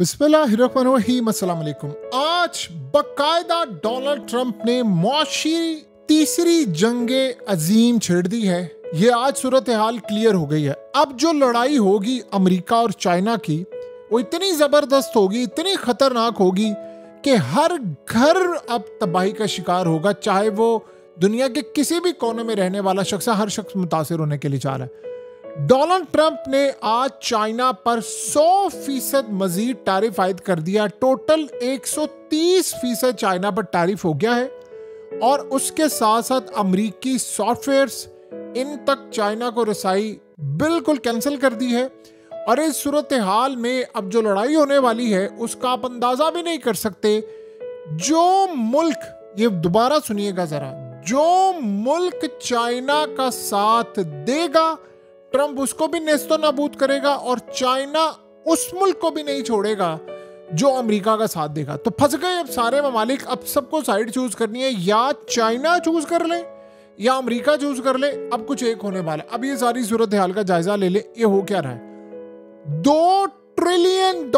बिस्मिल्लाहिर्रहमानिर्रहीम, अस्सलाम वालेकुम। आज बकायदा डोनाल्ड ट्रंप ने मुआशी तीसरी जंगे अजीम छेड़ दी है। ये आज सूरत हाल क्लियर हो गई है। अब जो लड़ाई होगी अमेरिका और चाइना की, वो इतनी जबरदस्त होगी, इतनी खतरनाक होगी कि हर घर अब तबाही का शिकार होगा। चाहे वो दुनिया के किसी भी कोने में रहने वाला शख्स है, हर शख्स मुतासिर होने के लिए जा रहा है। डोनाल्ड ट्रंप ने आज चाइना पर 100% मजीद टैरिफ आयद कर दिया। टोटल 130% चाइना पर टैरिफ हो गया है और उसके साथ साथ अमरीकी सॉफ्टवेयर्स इन तक चाइना को रसाई बिल्कुल कैंसिल कर दी है। और इस सूरत हाल में अब जो लड़ाई होने वाली है उसका आप अंदाजा भी नहीं कर सकते। जो मुल्क, ये दोबारा सुनिएगा जरा, जो मुल्क चाइना का साथ देगा ट्रंप उसको भी नेस्तो नाबूद करेगा और चाइना उस मुल्क को भी नहीं छोड़ेगा जो अमेरिका का साथ देगा। तो फंस गए अब सारे ममालिक। अब सबको साइड चूज करनी है, या चाइना चूज कर ले या अमेरिका चूज कर ले। अब कुछ एक होने वाला है। अब ये सारी सूरत हाल का जायजा ले ले। ये हो क्या रहा है? $2 ट्रिलियन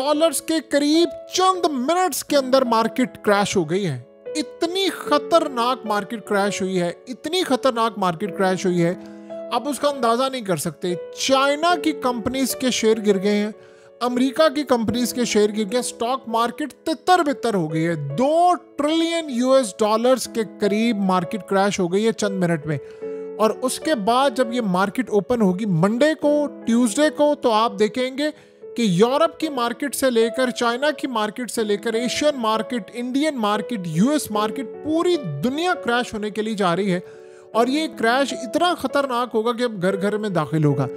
के करीब चंद मिनट्स के अंदर मार्केट क्रैश हो गई है। इतनी खतरनाक मार्केट क्रैश हुई है, इतनी खतरनाक मार्केट क्रैश हुई है, अब उसका अंदाजा नहीं कर सकते। चाइना की कंपनीज के शेयर गिर गए हैं, अमेरिका की कंपनीज के शेयर गिर गए, स्टॉक मार्केट तितर बितर हो गई है। $2 ट्रिलियन के करीब मार्केट क्रैश हो गई है चंद मिनट में। और उसके बाद जब ये मार्केट ओपन होगी मंडे को, ट्यूसडे को, तो आप देखेंगे कि यूरोप की मार्केट से लेकर चाइना की मार्केट से लेकर Asian market, Indian market, US market, पूरी दुनिया क्रैश होने के लिए जा रही है। और ये क्रैश इतना खतरनाक होगा कि अब घर घर में दाखिल होगा।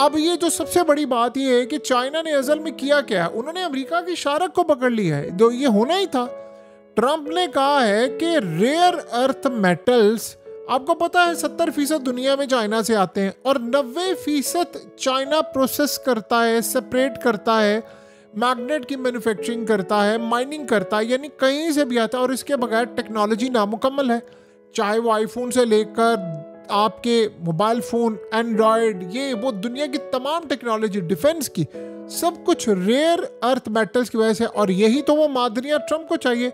अब ये जो सबसे बड़ी बात ये है कि चाइना ने असल में किया क्या है, उन्होंने अमेरिका की शारक को पकड़ लिया है, जो ये होना ही था। ट्रंप ने कहा है कि रेयर अर्थ मेटल्स, आपको पता है 70% दुनिया में चाइना से आते हैं और 90% चाइना प्रोसेस करता है, सेपरेट करता है, मैग्नेट की मैन्युफैक्चरिंग करता है, माइनिंग करता है, यानी कहीं से भी आता है। और इसके बगैर टेक्नोलॉजी नामुकम्मल है। चाहे वो आईफोन से लेकर आपके मोबाइल फ़ोन, एंड्रॉयड, ये वो दुनिया की तमाम टेक्नोलॉजी, डिफेंस की, सब कुछ रेयर अर्थ मेटल्स की वजह से। और यही तो वो मादनियाँ ट्रंप को चाहिए।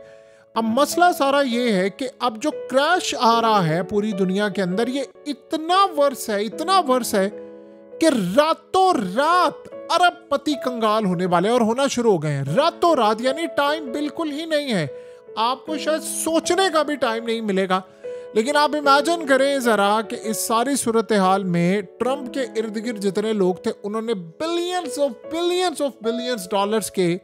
अब मसला सारा ये है कि अब जो क्रैश आ रहा है पूरी दुनिया के अंदर, ये इतना वर्स है, इतना वर्स है कि रातों रात अरबपति कंगाल होने वाले और होना शुरू हो गए हैं। रातों रात, यानी टाइम बिल्कुल ही नहीं है। आपको शायद सोचने का भी टाइम नहीं मिलेगा। लेकिन आप इमेजिन करें ज़रा कि इस सारी सूरत हाल में ट्रंप के इर्द गिर्द जितने लोग थे, उन्होंने बिलियंस डॉलर्स के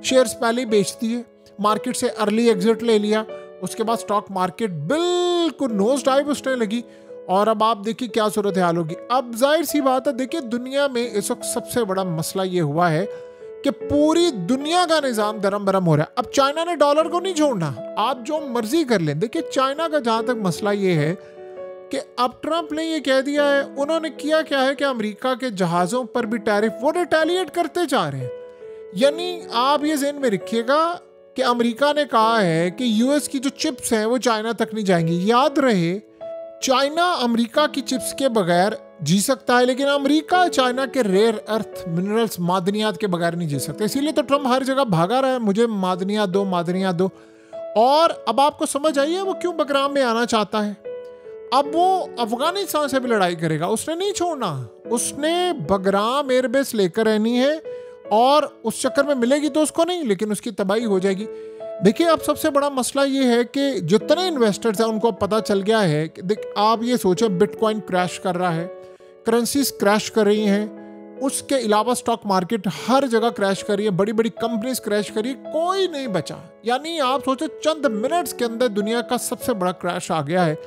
शेयर्स पहले ही बेच दिए, मार्केट से अर्ली एग्जिट ले लिया। उसके बाद स्टॉक मार्केट बिल्कुल नोज डाइव उसने लगी। और अब आप देखिए क्या सूरत हाल होगी। अब जाहिर सी बात है, देखिए दुनिया में इस वक्त सबसे बड़ा मसला ये हुआ है कि पूरी दुनिया का निज़ाम दरम बरम हो रहा है। अब चाइना ने डॉलर को नहीं छोड़ना, आप जो मर्जी कर लें। देखिए चाइना का जहाँ तक मसला ये है कि अब ट्रंप ने ये कह दिया है, उन्होंने किया क्या है कि अमेरिका के जहाज़ों पर भी टैरिफ वो रिटेलिएट करते जा रहे हैं। यानी आप ये ज़हन में रखिएगा कि अमेरिका ने कहा है कि यूएस की जो चिप्स हैं वो चाइना तक नहीं जाएंगी। याद रहे, चाइना अमेरिका की चिप्स के बगैर जी सकता है, लेकिन अमेरिका चाइना के रेयर अर्थ मिनरल्स, मादनियात के बगैर नहीं जी सकते। इसीलिए तो ट्रंप हर जगह भागा रहा है, मुझे मादनियात दो, मादनियात दो। और अब आपको समझ आई है वो क्यों बगराम में आना चाहता है। अब वो अफगानिस्तान से भी लड़ाई करेगा, उसने नहीं छोड़ना। उसने बगराम एयरबेस लेकर रहनी है और उस चक्कर में मिलेगी तो उसको नहीं, लेकिन उसकी तबाही हो जाएगी। देखिए अब सबसे बड़ा मसला ये है कि जितने इन्वेस्टर्स हैं उनको पता चल गया है कि देख, आप ये सोचें बिटकॉइन क्रैश कर रहा है, करेंसीज क्रैश कर रही हैं, उसके अलावा स्टॉक मार्केट हर जगह क्रैश कर रही है, बड़ी बड़ी कंपनीज क्रैश कर रही है, कोई नहीं बचा। यानी आप सोचें चंद मिनट्स के अंदर दुनिया का सबसे बड़ा क्रैश आ गया है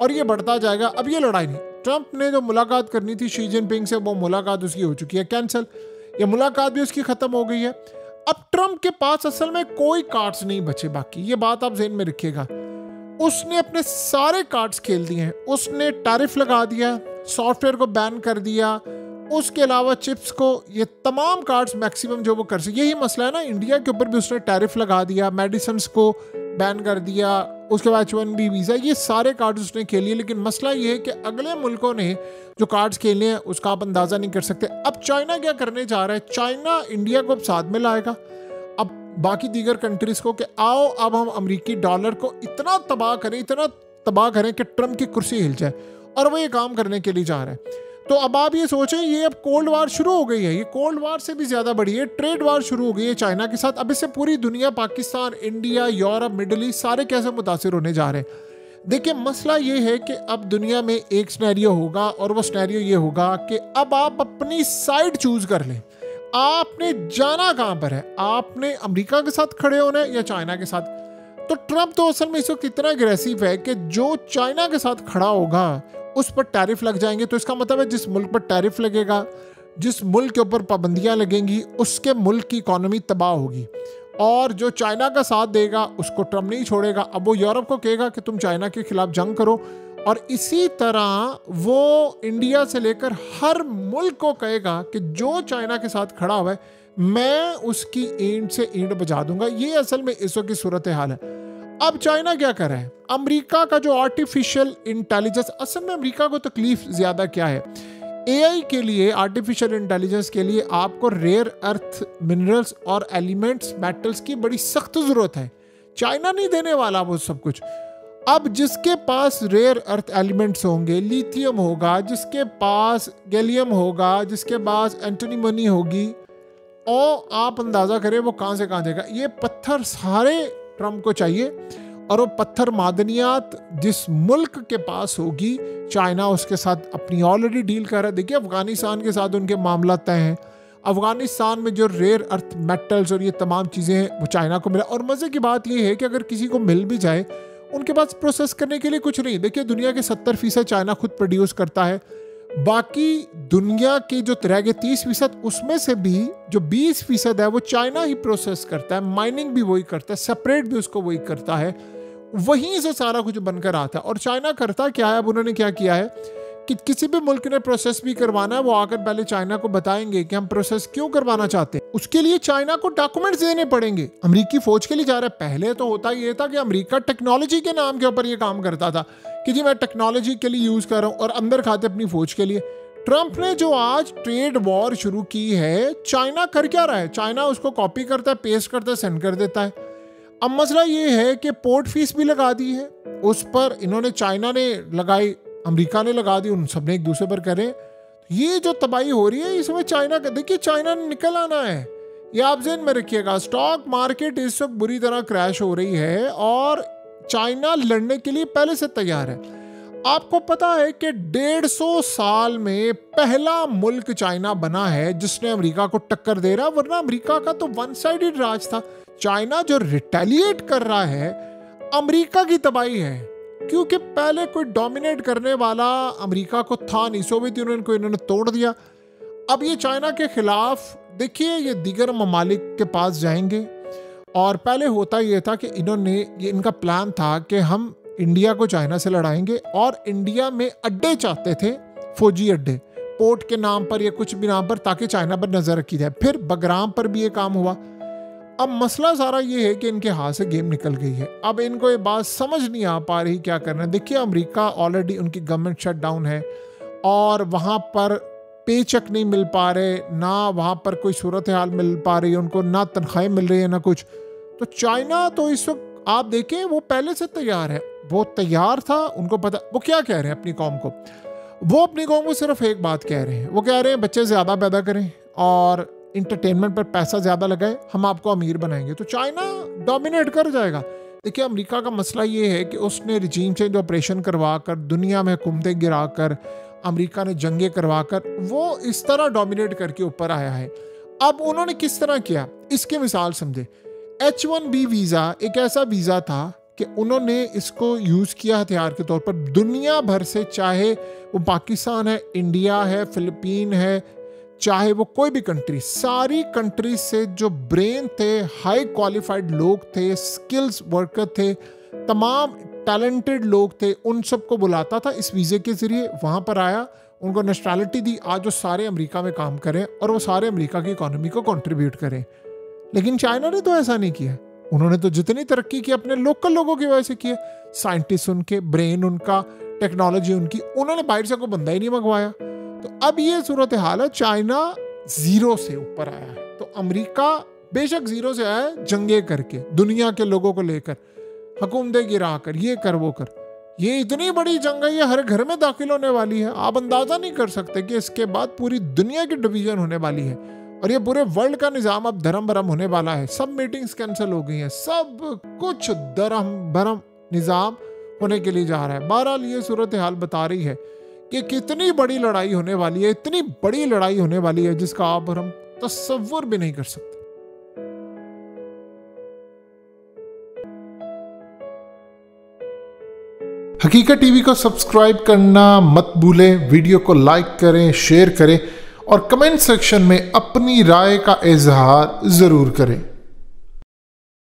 और ये बढ़ता जाएगा। अब ये लड़ाई नहीं, ट्रंप ने जो मुलाकात करनी थी शी जिनपिंग से, वो मुलाकात उसकी हो चुकी है कैंसिल। ये मुलाकात भी उसकी खत्म हो गई है। अब ट्रंप के पास असल में कोई कार्ड्स नहीं बचे बाकी, ये बात आप ज़हन में रखिएगा। उसने अपने सारे कार्ड्स खेल दिए हैं। उसने टैरिफ लगा दिया, सॉफ्टवेयर को बैन कर दिया, उसके अलावा चिप्स को, ये तमाम कार्ड्स मैक्सिमम जो वो कर सके। यही मसला है ना, इंडिया के ऊपर भी उसने टैरिफ लगा दिया, मेडिसिन को बैन कर दिया, उसके बाद H1B वीज़ा, ये सारे कार्ड्स उसने खेल लिए। लेकिन मसला ये है कि अगले मुल्कों ने जो कार्ड्स खेलने हैं उसका आप अंदाज़ा नहीं कर सकते। अब चाइना क्या करने जा रहा है, चाइना इंडिया को अब साथ में लाएगा। अब बाकी दीगर कंट्रीज को कि आओ अब हम अमेरिकी डॉलर को इतना तबाह करें कि ट्रम्प की कुर्सी हिल जाए, और वो ये काम करने के लिए जा रहा है। तो अब आप ये सोचें, ये अब कोल्ड वार शुरू हो गई है, ये कोल्ड वार से भी ज्यादा बड़ी है, ट्रेड वार शुरू हो गई है चाइना के साथ। अब इससे पूरी दुनिया, Pakistan, India, Europe, middle east, सारे कैसे मुतासिर होने जा रहे हैं। देखिए मसला ये है कि अब दुनिया में एक सिनेरियो होगा, और वो सिनेरियो ये होगा कि अब आप अपनी साइड चूज कर लें। आपने जाना कहां पर है, आपने अमेरिका के साथ खड़े होना है या चाइना के साथ। तो ट्रम्प तो असल में इस वक्त इतना अग्रेसिव है कि जो चाइना के साथ खड़ा होगा उस पर टैरिफ लग जाएंगे। तो इसका मतलब है जिस मुल्क पर टैरिफ लगेगा, जिस मुल्क के ऊपर पाबंदियां लगेंगी, उसके मुल्क की इकोनॉमी तबाह होगी। और जो चाइना का साथ देगा उसको ट्रम्प नहीं छोड़ेगा। अब वो यूरोप को कहेगा कि तुम चाइना के खिलाफ जंग करो, और इसी तरह वो इंडिया से लेकर हर मुल्क को कहेगा कि जो चाइना के साथ खड़ा हुआ है मैं उसकी ईंट से ईंट बजा दूंगा। ये असल में इस वक्त की सूरत हाल है। अब चाइना क्या कर रहा है, अमेरिका का जो आर्टिफिशियल इंटेलिजेंस, असल में अमेरिका को तकलीफ ज्यादा क्या है, एआई के लिए, आर्टिफिशियल इंटेलिजेंस के लिए आपको रेयर अर्थ मिनरल्स और एलिमेंट्स, मेटल्स की बड़ी सख्त जरूरत है। चाइना नहीं देने वाला वो सब कुछ। अब जिसके पास रेयर अर्थ एलिमेंट्स होंगे, लिथियम होगा, जिसके पास गैलियम होगा, जिसके पास एंटीमनी होगी, और आप अंदाजा करें वो कहां से कहां देगा। ये पत्थर सारे ट्रम्प को चाहिए, और वो पत्थर मादनियात जिस मुल्क के पास होगी, चाइना उसके साथ अपनी ऑलरेडी डील कर रहा है। देखिए अफगानिस्तान के साथ उनके मामला तय हैं। अफगानिस्तान में जो रेयर अर्थ मेटल्स और ये तमाम चीज़ें हैं वो चाइना को मिला। और मज़े की बात ये है कि अगर किसी को मिल भी जाए, उनके पास प्रोसेस करने के लिए कुछ नहीं। देखिए दुनिया के 70% चाइना खुद प्रोड्यूस करता है, बाकी दुनिया के जो रह गए 30%, उसमें से भी जो 20% है वो चाइना ही प्रोसेस करता है। माइनिंग भी वही करता है, सेपरेट भी उसको वही करता है, वहीं से सारा कुछ बनकर आता है। और चाइना करता क्या है, अब उन्होंने क्या किया है कि किसी भी मुल्क ने प्रोसेस भी करवाना है, वो आकर पहले चाइना को बताएंगे कि हम प्रोसेस क्यों करवाना चाहते हैं। उसके लिए चाइना को डॉक्यूमेंट्स देने पड़ेंगे। अमेरिकी फौज के लिए जा रहा है। पहले तो होता ये था कि अमेरिका टेक्नोलॉजी के नाम के ऊपर ये काम करता था कि जी मैं टेक्नोलॉजी के लिए यूज कर रहा हूं, और अंदर खाते अपनी फौज के लिए। ट्रंप ने जो आज ट्रेड वॉर शुरू की है, चाइना कर क्या रहा है, चाइना उसको कॉपी करता है, पेस्ट करता है, सेंड कर देता है। अब मसला ये है कि पोर्ट फीस भी लगा दी है, उस पर इन्होंने, चाइना ने लगाई, अमेरिका ने लगा दी, उन सबने एक दूसरे पर करें। ये जो तबाही हो रही है इसमें चाइना का, देखिए चाइना ने निकल आना है, ये आप ज़हन में रखिएगा। स्टॉक मार्केट इस वक्त बुरी तरह क्रैश हो रही है, और चाइना लड़ने के लिए पहले से तैयार है। आपको पता है कि 150 साल में पहला मुल्क चाइना बना है जिसने अमेरिका को टक्कर दे रहा, वरना अमेरिका का तो वन साइडेड राज था। चाइना जो रिटेलिएट कर रहा है, अमेरिका की तबाही है, क्योंकि पहले कोई डोमिनेट करने वाला अमेरिका को था नहीं। सोवियत यूनियन को इन्होंने तोड़ दिया। अब ये चाइना के खिलाफ, देखिए ये दीगर ममालिक के पास जाएंगे। और पहले होता ये था कि इन्होंने, ये इनका प्लान था कि हम इंडिया को चाइना से लड़ाएंगे, और इंडिया में अड्डे चाहते थे, फौजी अड्डे, पोर्ट के नाम पर या कुछ भी नाम पर, ताकि चाइना पर नजर रखी जाए। फिर बगराम पर भी ये काम हुआ। अब मसला सारा ये है कि इनके हाथ से गेम निकल गई है। अब इनको ये बात समझ नहीं आ पा रही क्या करना है। देखिए अमेरिका ऑलरेडी, उनकी गवर्नमेंट शट डाउन है, और वहाँ पर पे चेक नहीं मिल पा रहे, ना वहाँ पर कोई सूरत हाल मिल पा रही है उनको, ना तनख्वाहें मिल रही है, ना कुछ। तो चाइना तो इस वक्त आप देखें वो पहले से तैयार है, वो तैयार था, उनको पता। वो क्या कह रहे हैं अपनी कौम को, वो अपनी कौम को सिर्फ एक बात कह रहे हैं, वो कह रहे हैं बच्चे ज़्यादा पैदा करें और इंटरटेनमेंट पर पैसा ज़्यादा लगाए, हम आपको अमीर बनाएंगे। तो चाइना डोमिनेट कर जाएगा। देखिए अमेरिका का मसला ये है कि उसने रिजीम चेंज ऑपरेशन करवा कर, दुनिया में हुकूमतें गिरा कर, अमेरिका ने जंगें करवा कर, वो इस तरह डोमिनेट करके ऊपर आया है। अब उन्होंने किस तरह किया, इसके मिसाल समझे। H1B वीज़ा एक ऐसा वीज़ा था कि उन्होंने इसको यूज़ किया हथियार के तौर पर। दुनिया भर से, चाहे वो पाकिस्तान है, इंडिया है, फिलिपीन है, चाहे वो कोई भी कंट्री, सारी कंट्री से जो ब्रेन थे, हाई क्वालिफाइड लोग थे, स्किल्स वर्कर थे, तमाम टैलेंटेड लोग थे, उन सबको बुलाता था इस वीज़े के ज़रिए। वहाँ पर आया, उनको नेशनैलिटी दी, आज वो सारे अमेरिका में काम करें और वो सारे अमेरिका की इकोनॉमी को कंट्रीब्यूट करें। लेकिन चाइना ने तो ऐसा नहीं किया। उन्होंने तो जितनी तरक्की की अपने लोकल लोगों की वजह से की है। साइंटिस्ट उनके, ब्रेन उनका, टेक्नोलॉजी उनकी, उन्होंने बाहर से कोई बंदा ही नहीं मंगवाया। तो अब ये सूरत हाल है, चाइना जीरो से ऊपर आया है। तो अमेरिका बेशक जीरो से आया है, जंगे करके, दुनिया के लोगों को लेकर, हुकूमतें गिरा कर, ये कर वो कर। ये इतनी बड़ी जंग है, ये हर घर में दाखिल होने वाली है। आप अंदाजा नहीं कर सकते कि इसके बाद पूरी दुनिया की डिवीजन होने वाली है और ये पूरे वर्ल्ड का निजाम अब धर्म भरम होने वाला है। सब मीटिंग्स कैंसिल हो गई हैं, सब कुछ धर्म भरम निजाम होने के लिए जा रहा है। बहरहाल ये सूरत हाल बता रही है कि कितनी बड़ी लड़ाई होने वाली है, इतनी बड़ी लड़ाई होने वाली है जिसका आप और हम तसव्वुर भी नहीं कर सकते। हकीकत टीवी को सब्सक्राइब करना मत भूलें, वीडियो को लाइक करें, शेयर करें और कमेंट सेक्शन में अपनी राय का इजहार ज़रूर करें।